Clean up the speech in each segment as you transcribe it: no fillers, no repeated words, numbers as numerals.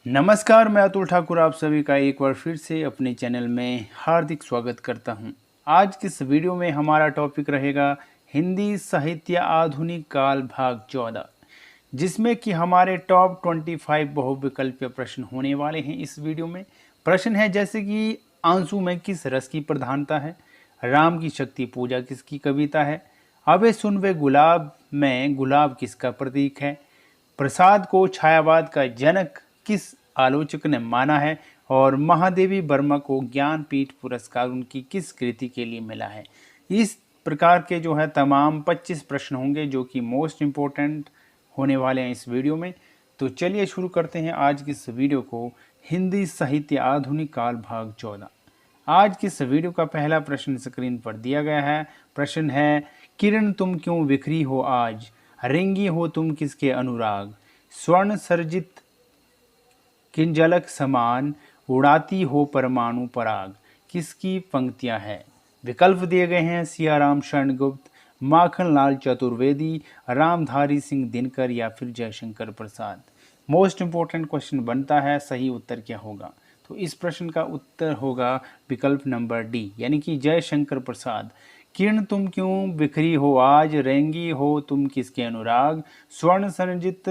नमस्कार, मैं अतुल ठाकुर आप सभी का एक बार फिर से अपने चैनल में हार्दिक स्वागत करता हूं। आज की इस वीडियो में हमारा टॉपिक रहेगा हिंदी साहित्य आधुनिक काल भाग 14, जिसमें कि हमारे टॉप 25 बहुविकल्पीय प्रश्न होने वाले हैं। इस वीडियो में प्रश्न है जैसे कि आंसू में किस रस की प्रधानता है, राम की शक्ति पूजा किसकी कविता है, अबे सुन वे गुलाब में गुलाब किसका प्रतीक है, प्रसाद को छायावाद का जनक किस आलोचक ने माना है, और महादेवी वर्मा को ज्ञानपीठ पुरस्कार उनकी किस कृति के लिए मिला है। इस प्रकार के जो है तमाम 25 प्रश्न होंगे जो कि मोस्ट इम्पोर्टेंट होने वाले हैं इस वीडियो में। तो चलिए शुरू करते हैं आज की इस वीडियो को, हिंदी साहित्य आधुनिक काल भाग 14। आज की इस वीडियो का पहला प्रश्न स्क्रीन पर दिया गया है। प्रश्न है, किरण तुम क्यों बिखरी हो आज, रेंगी हो तुम किसके अनुराग, स्वर्ण सर्जित किंजलक समान उड़ाती हो परमाणु पराग किसकी पंक्तियां हैं। विकल्प दिए गए हैं सियाराम शरण गुप्त, माखन लाल चतुर्वेदी, रामधारी सिंह दिनकर या फिर Jaishankar Prasad. Most important question बनता है, सही उत्तर क्या होगा। तो इस प्रश्न का उत्तर होगा विकल्प नंबर डी, यानी कि जयशंकर प्रसाद। किरण तुम क्यों बिखरी हो आज, रेंगी हो तुम किसके अनुराग, स्वर्ण संजित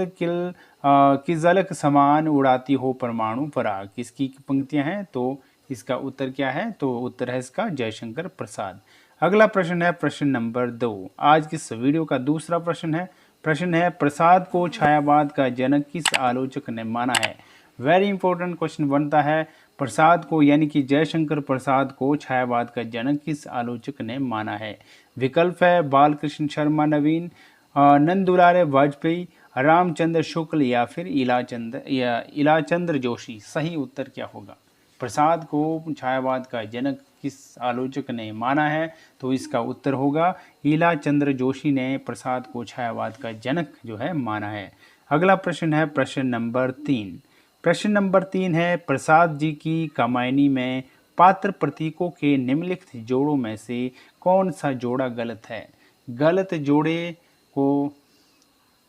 की झलक समान उड़ाती हो परमाणु पराग किसकी पंक्तियां हैं। तो इसका उत्तर क्या है, तो उत्तर है इसका जयशंकर प्रसाद। अगला प्रश्न है प्रश्न नंबर 2। आज की इस वीडियो का दूसरा प्रश्न है प्रसाद को छायावाद का जनक किस आलोचक ने माना है। वेरी इंपॉर्टेंट क्वेश्चन बनता है, प्रसाद को यानी कि जयशंकर प्रसाद को छायावाद का जनक किस आलोचक ने माना है। विकल्प है बालकृष्ण शर्मा नवीन, नंद दुलारे वाजपेयी, रामचंद्र शुक्ल या फिर इलाचंद्र जोशी। सही उत्तर क्या होगा, प्रसाद को छायावाद का जनक किस आलोचक ने माना है। तो इसका उत्तर होगा इलाचंद्र जोशी ने प्रसाद को छायावाद का जनक जो है माना है। अगला प्रश्न है प्रश्न नंबर 3। प्रश्न नंबर 3 है, प्रसाद जी की कामायनी में पात्र प्रतीकों के निम्नलिखित जोड़ों में से कौन सा जोड़ा गलत है। गलत जोड़े को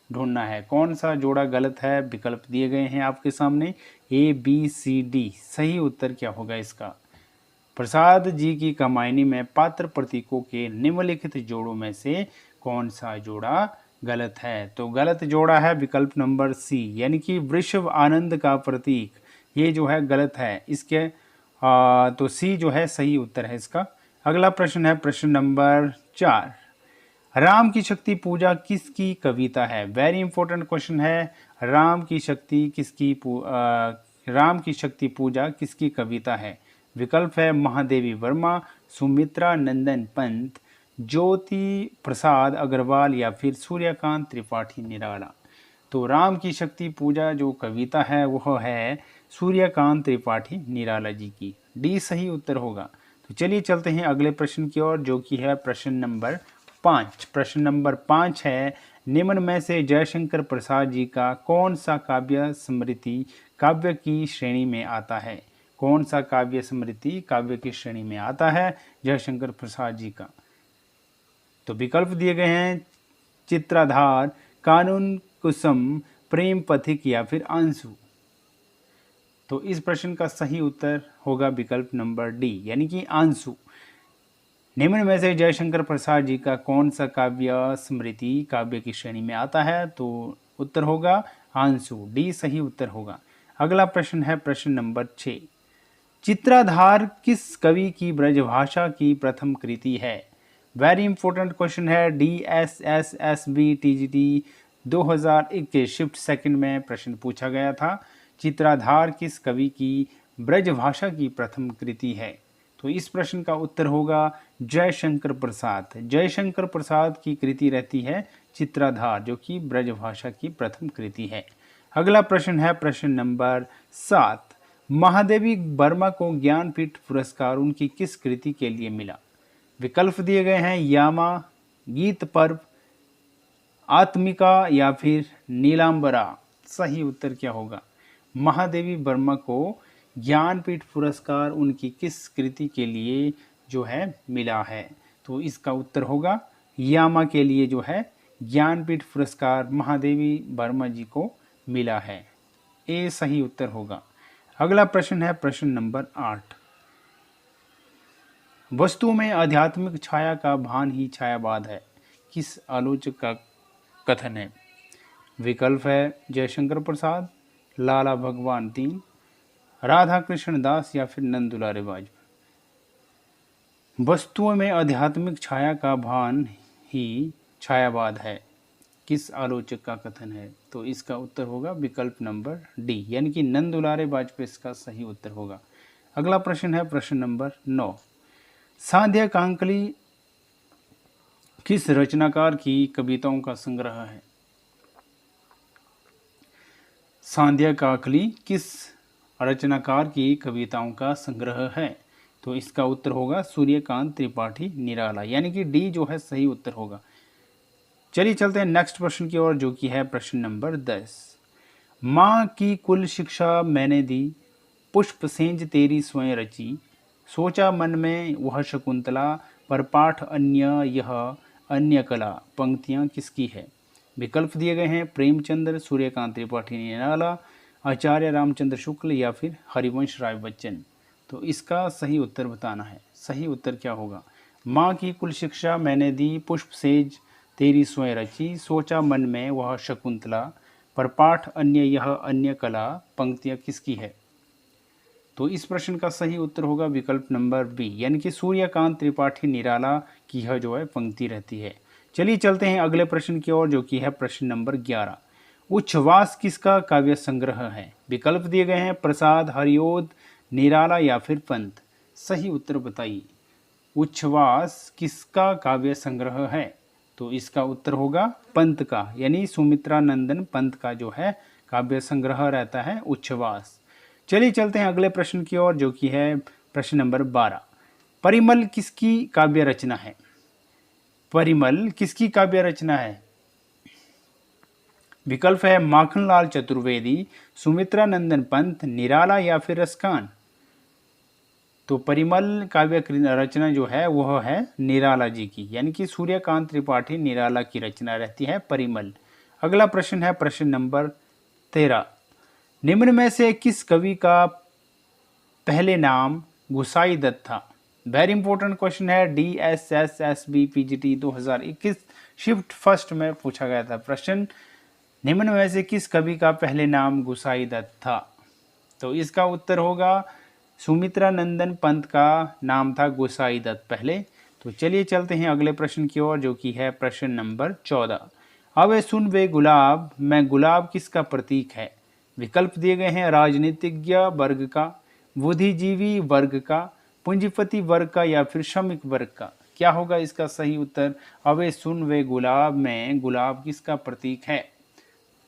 ढूंढना है, कौन सा जोड़ा गलत है। विकल्प दिए गए हैं आपके सामने ए बी सी डी। सही उत्तर क्या होगा इसका, प्रसाद जी की कामायनी में पात्र प्रतीकों के निम्नलिखित जोड़ों में से कौन सा जोड़ा गलत है। तो गलत जोड़ा है विकल्प नंबर सी, यानी कि वृषभ आनंद का प्रतीक, ये जो है गलत है। इसके तो सी जो है सही उत्तर है इसका। अगला प्रश्न है प्रश्न नंबर 4। राम की शक्ति पूजा किसकी कविता है। वेरी इंपॉर्टेंट क्वेश्चन है, राम की शक्ति पूजा किसकी कविता है। विकल्प है महादेवी वर्मा, सुमित्रा नंदन पंत, ज्योति प्रसाद अग्रवाल या फिर सूर्यकांत त्रिपाठी निराला। तो राम की शक्ति पूजा जो कविता है वह है सूर्यकांत त्रिपाठी निराला जी की। डी सही उत्तर होगा। तो चलिए चलते हैं अगले प्रश्न की ओर, जो कि है प्रश्न नंबर 5। प्रश्न नंबर 5 है, निम्न में से जयशंकर प्रसाद जी का कौन सा काव्य स्मृति काव्य की श्रेणी में आता है। कौन सा काव्य स्मृति काव्य की श्रेणी में आता है जयशंकर प्रसाद जी का। तो विकल्प दिए गए हैं चित्राधार, कानून कुसुम, प्रेम पथिक या फिर आंसू। तो इस प्रश्न का सही उत्तर होगा विकल्प नंबर डी, यानी कि आंसू। निम्न में से जयशंकर प्रसाद जी का कौन सा काव्य स्मृति काव्य की श्रेणी में आता है। तो उत्तर होगा आंसू, डी सही उत्तर होगा। अगला प्रश्न है प्रश्न नंबर 6। चित्राधार किस कवि की ब्रजभाषा की प्रथम कृति है। वेरी इंपॉर्टेंट क्वेश्चन है, DSSSB TGT 2021 शिफ्ट सेकंड में प्रश्न पूछा गया था। चित्राधार किस कवि की ब्रजभाषा की प्रथम कृति है। तो इस प्रश्न का उत्तर होगा जयशंकर प्रसाद। जयशंकर प्रसाद की कृति रहती है चित्राधार, जो कि ब्रजभाषा की प्रथम कृति है। अगला प्रश्न है प्रश्न नंबर 7। महादेवी वर्मा को ज्ञानपीठ पुरस्कार उनकी किस कृति के लिए मिला। विकल्प दिए गए हैं यामा, गीत पर्व, आत्मिका या फिर नीलांबरा। सही उत्तर क्या होगा, महादेवी वर्मा को ज्ञानपीठ पुरस्कार उनकी किस कृति के लिए जो है मिला है। तो इसका उत्तर होगा यामा के लिए जो है ज्ञानपीठ पुरस्कार महादेवी वर्मा जी को मिला है। ए सही उत्तर होगा। अगला प्रश्न है प्रश्न नंबर 8। वस्तु में आध्यात्मिक छाया का भान ही छायावाद है, किस आलोचक का कथन है? विकल्प है जयशंकर प्रसाद, लाला भगवान तीन, राधा कृष्ण दास या फिर नंद दुलारे वाजपेयी। वस्तुओं में आध्यात्मिक छाया का भान ही छायावाद है, किस आलोचक का कथन है? तो इसका उत्तर होगा विकल्प नंबर डी, यानी कि नंद दुलारे वाजपेयी इसका सही उत्तर होगा। अगला प्रश्न है प्रश्न नंबर 9। सांध्य कांकली किस रचनाकार की कविताओं का संग्रह है? सांध्य काकली किस रचनाकार की कविताओं का संग्रह है? तो इसका उत्तर होगा सूर्यकांत त्रिपाठी निराला, यानी कि डी जो है सही उत्तर होगा। चलिए चलते हैं नेक्स्ट प्रश्न की ओर, जो कि है प्रश्न नंबर 10। माँ की कुल शिक्षा मैंने दी, पुष्प सेंज तेरी स्वयं रची, सोचा मन में वह शकुंतला, पर पाठ अन्य यह अन्य कला। पंक्तियाँ किसकी है? विकल्प दिए गए हैं प्रेमचंद्र, सूर्यकांत त्रिपाठी निराला, आचार्य रामचंद्र शुक्ल या फिर हरिवंश राय बच्चन। तो इसका सही उत्तर बताना है। सही उत्तर क्या होगा? माँ की कुल शिक्षा मैंने दी, पुष्प सेज तेरी स्वयं रची, सोचा मन में वह शकुंतला, पर पाठ अन्य यह अन्य कला। पंक्तियाँ किसकी है? तो इस प्रश्न का सही उत्तर होगा विकल्प नंबर बी, यानी कि सूर्यकांत त्रिपाठी निराला की यह जो है पंक्ति रहती है। चलिए चलते हैं अगले प्रश्न की ओर, जो कि है प्रश्न नंबर 11। उच्छ्वास किसका काव्य संग्रह है? विकल्प दिए गए हैं प्रसाद, हरिओद, निराला या फिर पंत। सही उत्तर बताइए। उच्छ्वास किसका काव्य संग्रह है? तो इसका उत्तर होगा पंत का, यानी सुमित्रा नंदन पंत का जो है काव्य संग्रह रहता है उच्छ्वास। चलिए चलते हैं अगले प्रश्न की ओर, जो कि है प्रश्न नंबर 12। परिमल किसकी काव्य रचना है? परिमल किसकी काव्य रचना है? विकल्प है माखनलाल चतुर्वेदी, सुमित्रा नंदन पंत, निराला या फिर रसखान। तो परिमल काव्य रचना जो है वह है निराला जी की, यानी कि सूर्यकांत त्रिपाठी निराला की रचना रहती है परिमल। अगला प्रश्न है प्रश्न नंबर 13। निम्न में से किस कवि का पहले नाम गुसाई दत्त था? वेरी इंपॉर्टेंट क्वेश्चन है, DSSSB PGT 2021 शिफ्ट फर्स्ट में पूछा गया था प्रश्न। निम्न में से किस कवि का पहले नाम गुसाई दत्त था? तो इसका उत्तर होगा सुमित्रा नंदन पंत का नाम था गुसाई दत्त पहले। तो चलिए चलते हैं अगले प्रश्न की ओर, जो कि है प्रश्न नंबर 14। अबे सुन वे गुलाब, मैं गुलाब किसका प्रतीक है? विकल्प दिए गए हैं राजनीतिज्ञ वर्ग का, बुद्धिजीवी वर्ग का, पूंजीपति वर्ग का या फिर श्रमिक वर्ग का। क्या होगा इसका सही उत्तर? अबे सुन वे गुलाब में गुलाब किसका प्रतीक है?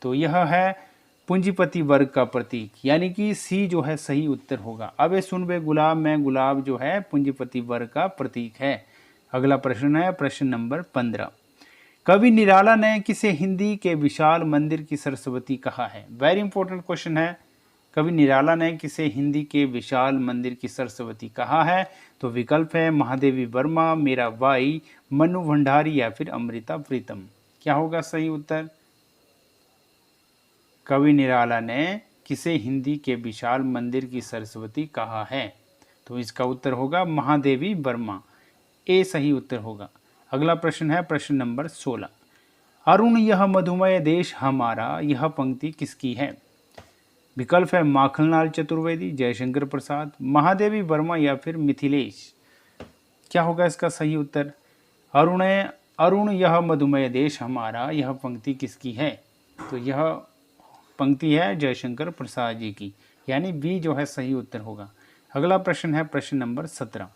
तो यह है पूंजीपति वर्ग का प्रतीक, यानी कि सी जो है सही उत्तर होगा। अबे सुन वे गुलाब में गुलाब जो है पूंजीपति वर्ग का प्रतीक है। अगला प्रश्न है प्रश्न नंबर 15। कवि निराला ने किसे हिंदी के विशाल मंदिर की सरस्वती कहा है? वेरी इंपॉर्टेंट क्वेश्चन है। कवि निराला ने किसे हिंदी के विशाल मंदिर की सरस्वती कहा है? तो विकल्प है महादेवी वर्मा, मीराबाई, मनु भंडारी या फिर अमृता प्रीतम। क्या होगा सही उत्तर? कवि निराला ने किसे हिंदी के विशाल मंदिर की सरस्वती कहा है? तो इसका उत्तर होगा महादेवी वर्मा, ए सही उत्तर होगा। अगला प्रश्न है प्रश्न नंबर 16। अरुण यह मधुमय देश हमारा, यह पंक्ति किसकी है? विकल्प है माखनलाल चतुर्वेदी, जयशंकर प्रसाद, महादेवी वर्मा या फिर मिथिलेश। क्या होगा इसका सही उत्तर? अरुण यह मधुमय देश हमारा, यह पंक्ति किसकी है? तो यह पंक्ति है जयशंकर प्रसाद जी की, यानी बी जो है सही उत्तर होगा। अगला प्रश्न है प्रश्न नंबर 17।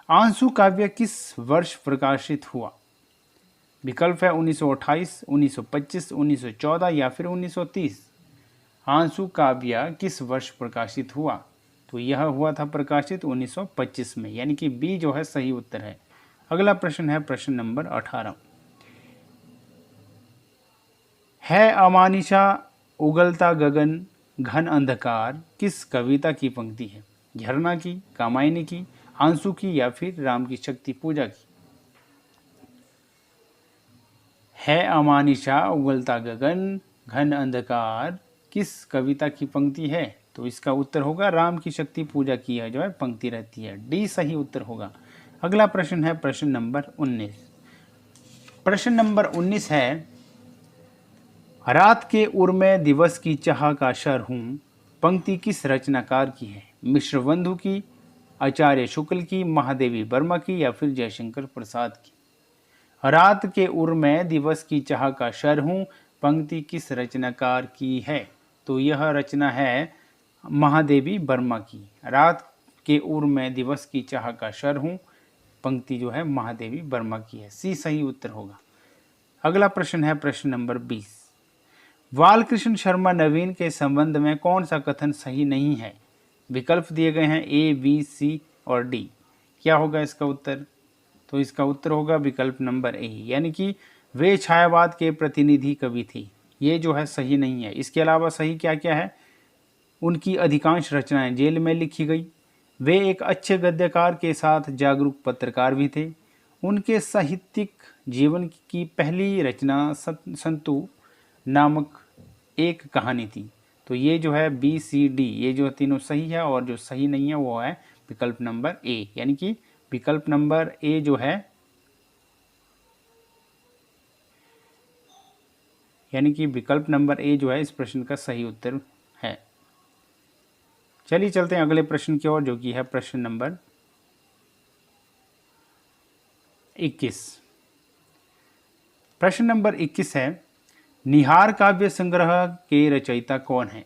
आंसू काव्य किस वर्ष प्रकाशित हुआ? विकल्प है 1928, 1925, 1914 या फिर 1930। आंसू काव्य किस वर्ष प्रकाशित हुआ? तो यह हुआ था प्रकाशित 1925 में, यानी कि बी जो है सही उत्तर है। अगला प्रश्न है प्रश्न नंबर 18। है अमानिशा उगलता गगन घन अंधकार किस कविता की पंक्ति है? झरना की, कामायनी की, आंसू की या फिर राम की शक्ति पूजा की। है अमानिशा उगलता गगन घन अंधकार किस कविता की पंक्ति है? तो इसका उत्तर होगा राम की शक्ति पूजा की है जो है पंक्ति रहती है, डी सही उत्तर होगा। अगला प्रश्न है प्रश्न नंबर 19। प्रश्न नंबर 19 है, रात के उर में दिवस की चाह का शर हूँ, पंक्ति किस रचनाकार की है? मिश्र बंधु की, आचार्य शुक्ल की, महादेवी वर्मा की या फिर जयशंकर प्रसाद की? रात के उर में दिवस की चाह का शर हूँ, पंक्ति किस रचनाकार की है? तो यह रचना है महादेवी वर्मा की। रात के उर में दिवस की चाह का शर हूँ, पंक्ति जो है महादेवी वर्मा की है, सी सही उत्तर होगा। अगला प्रश्न है प्रश्न नंबर 20। बालकृष्ण शर्मा नवीन के संबंध में कौन सा कथन सही नहीं है? विकल्प दिए गए हैं ए, बी, सी और डी। क्या होगा इसका उत्तर? तो इसका उत्तर होगा विकल्प नंबर ए, यानी कि वे छायावाद के प्रतिनिधि कवि थे। ये जो है सही नहीं है। इसके अलावा सही क्या क्या है? उनकी अधिकांश रचनाएं जेल में लिखी गई, वे एक अच्छे गद्यकार के साथ जागरूक पत्रकार भी थे, उनके साहित्यिक जीवन की पहली रचना संतु नामक एक कहानी थी। तो ये जो है बी, सी, डी, ये जो तीनों सही है और जो सही नहीं है वो है विकल्प नंबर ए, यानी कि विकल्प नंबर ए जो है, यानी कि विकल्प नंबर ए जो है इस प्रश्न का सही उत्तर है। चलिए चलते हैं अगले प्रश्न की ओर, जो कि है प्रश्न नंबर 21। प्रश्न नंबर 21 है, निहार काव्य संग्रह के रचयिता कौन है?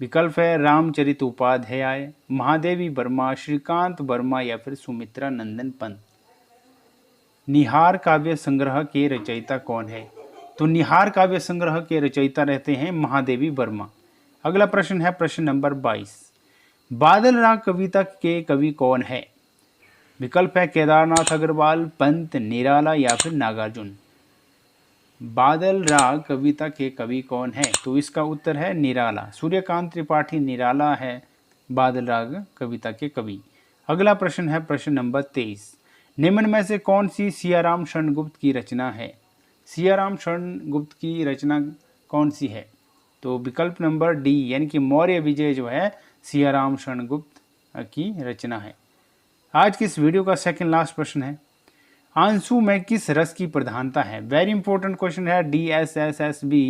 विकल्प है रामचरित उपाध्याय, महादेवी वर्मा, श्रीकांत वर्मा या फिर सुमित्रा नंदन पंत। निहार काव्य संग्रह के रचयिता कौन है? तो निहार काव्य संग्रह के रचयिता रहते हैं महादेवी वर्मा। अगला प्रश्न है प्रश्न नंबर 22। बादल राग कविता के कवि कौन है? विकल्प है केदारनाथ अग्रवाल, पंत, निराला या फिर नागार्जुन। बादल राग कविता के कवि कौन है? तो इसका उत्तर है निराला। सूर्यकांत त्रिपाठी निराला है बादल राग कविता के कवि। अगला प्रश्न है प्रश्न नंबर 23। निम्न में से कौन सी सियाराम शरणगुप्त की रचना है? सियाराम शरणगुप्त की रचना कौन सी है? तो विकल्प नंबर डी, यानी कि मौर्य विजय जो है सियाराम शरणगुप्त की रचना है। आज की इस वीडियो का सेकंड लास्ट प्रश्न है, आंसू में किस रस की प्रधानता है? वेरी इंपॉर्टेंट क्वेश्चन है, DSSSB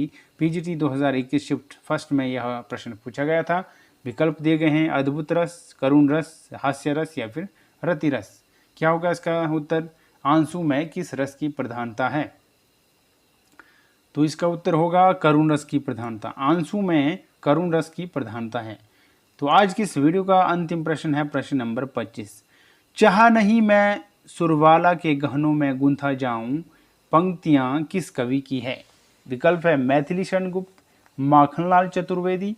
PGT 2021 शिफ्ट फर्स्ट में यह प्रश्न पूछा गया था। विकल्प दिए गए हैं अद्भुत रस, करुण रस, हास्य रस या फिर रति रस। क्या होगा इसका उत्तर? आंसू में किस रस की प्रधानता है? तो इसका उत्तर होगा करुण रस की प्रधानता। आंसू में करुण रस की प्रधानता है। तो आज की इस वीडियो का अंतिम प्रश्न है प्रश्न नंबर 25। चाह नहीं मैं सुरवाला के गहनों में गुंथा जाऊं, पंक्तियां किस कवि की है? विकल्प है मैथिली शरणगुप्त, माखनलाल चतुर्वेदी,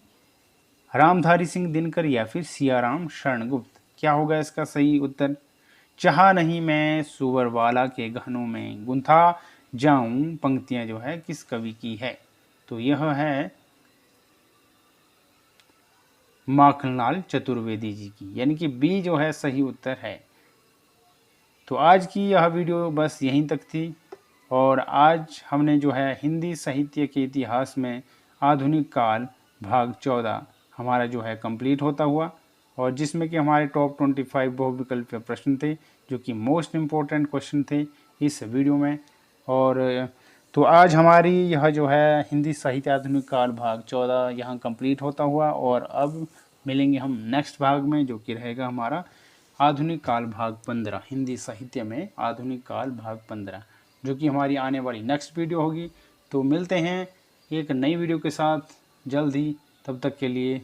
रामधारी सिंह दिनकर या फिर सियाराम शरणगुप्त। क्या होगा इसका सही उत्तर? चाह नहीं मैं सुरवाला के गहनों में गुंथा जाऊं, पंक्तियां जो है किस कवि की है? तो यह है माखनलाल चतुर्वेदी जी की, यानी कि बी जो है सही उत्तर है। तो आज की यह वीडियो बस यहीं तक थी, और आज हमने जो है हिंदी साहित्य के इतिहास में आधुनिक काल भाग 14 हमारा जो है कंप्लीट होता हुआ, और जिसमें कि हमारे टॉप 25 बहुविकल्पीय प्रश्न थे जो कि मोस्ट इम्पोर्टेंट क्वेश्चन थे इस वीडियो में। और तो आज हमारी यह जो है हिंदी साहित्य आधुनिक काल भाग 14 यहाँ कंप्लीट होता हुआ, और अब मिलेंगे हम नेक्स्ट भाग में जो कि रहेगा हमारा आधुनिक काल भाग 15, हिंदी साहित्य में आधुनिक काल भाग 15, जो कि हमारी आने वाली नेक्स्ट वीडियो होगी। तो मिलते हैं एक नई वीडियो के साथ जल्द ही, तब तक के लिए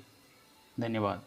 धन्यवाद।